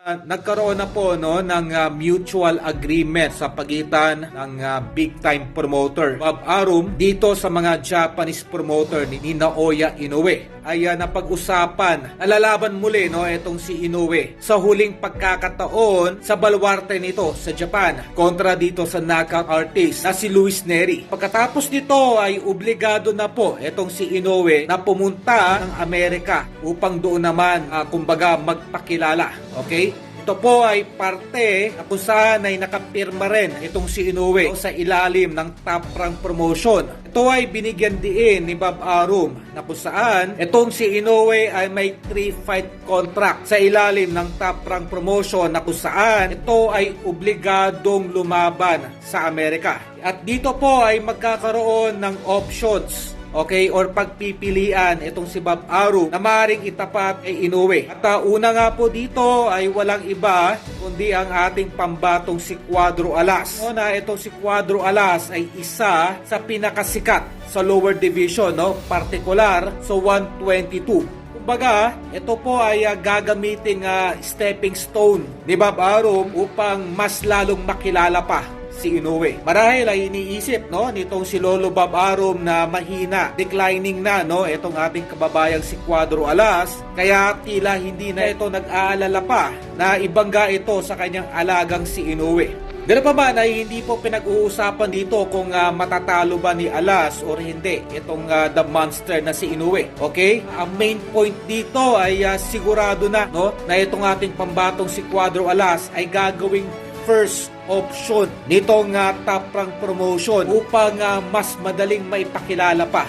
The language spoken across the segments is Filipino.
Nagkaroon na po ng mutual agreement sa pagitan ng big time promoter Bob Arum dito sa mga Japanese promoter ni Naoya Inoue. Ay napag-usapan, nalalaban muli itong si Inoue sa huling pagkakataon sa baluarte nito sa Japan kontra dito sa knockout artist na si Luis Neri. Pagkatapos nito ay obligado na po itong si Inoue na pumunta ng Amerika upang doon naman kumbaga magpakilala. Okay? Ito po ay parte na kung saan ay nakapirma rin itong si Inoue sa ilalim ng Top Rank Promotion. Ito ay binigyan diin ni Bob Arum na kung saan itong si Inoue ay may 3-fight contract sa ilalim ng Top Rank Promotion na kung saan ito ay obligadong lumaban sa Amerika. At dito po ay magkakaroon ng options, okay, or pagpipilian itong si Bob Arum na maaaring itapat ay Inoue. At una nga po dito ay walang iba kundi ang ating pambatong si Cuadro Alas. Na itong si Cuadro Alas ay isa sa pinakasikat sa lower division, partikular sa 122. Kumbaga, ito po ay gagamiting stepping stone ni Bob Arum upang mas lalong makilala pa si Inoue. Marahil ay iniisip nitong si Lolo Bob Arum na mahina, declining na itong ating kababayang si Cuadro Alas, kaya tila hindi na ito nag-aalala pa na ibangga ito sa kanyang alagang si Inoue. Ganoon pa man ay hindi po pinag-uusapan dito kung matatalo ba ni Alas o hindi itong the monster na si Inoue. Okay? Ang main point dito ay sigurado na na itong ating pambatong si Cuadro Alas ay gagawing first option nitong Top Rank Promotion upang mas madaling maipakilala pa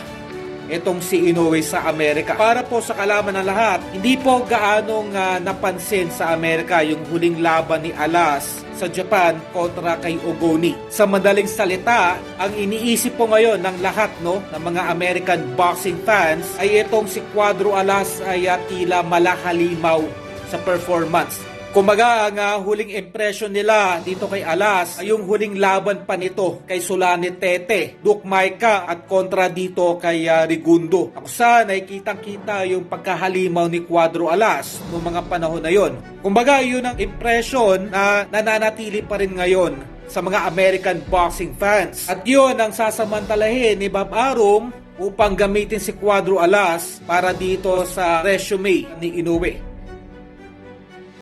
itong si Inoue sa Amerika. Para po sa kalaman ng lahat, hindi po gaanong napansin sa Amerika yung huling laban ni Alas sa Japan kontra kay Ogoni. Sa madaling salita, ang iniisip po ngayon ng lahat ng mga American boxing fans ay itong si Cuadro Alas ay tila malahalimaw sa performance. Kumbaga, ang huling impression nila dito kay Alas ay yung huling laban pa nito kay Solani Tete, Duke Maika at kontra dito kay Rigundo. Ako saan ay kitang-kita yung pagkahalimaw ni Cuadro Alas noong mga panahon na yon. Kumbaga, yun ang impression na nananatili pa rin ngayon sa mga American boxing fans. At yun ang sasamantalahin ni Bob Arum upang gamitin si Cuadro Alas para dito sa resume ni Inoue.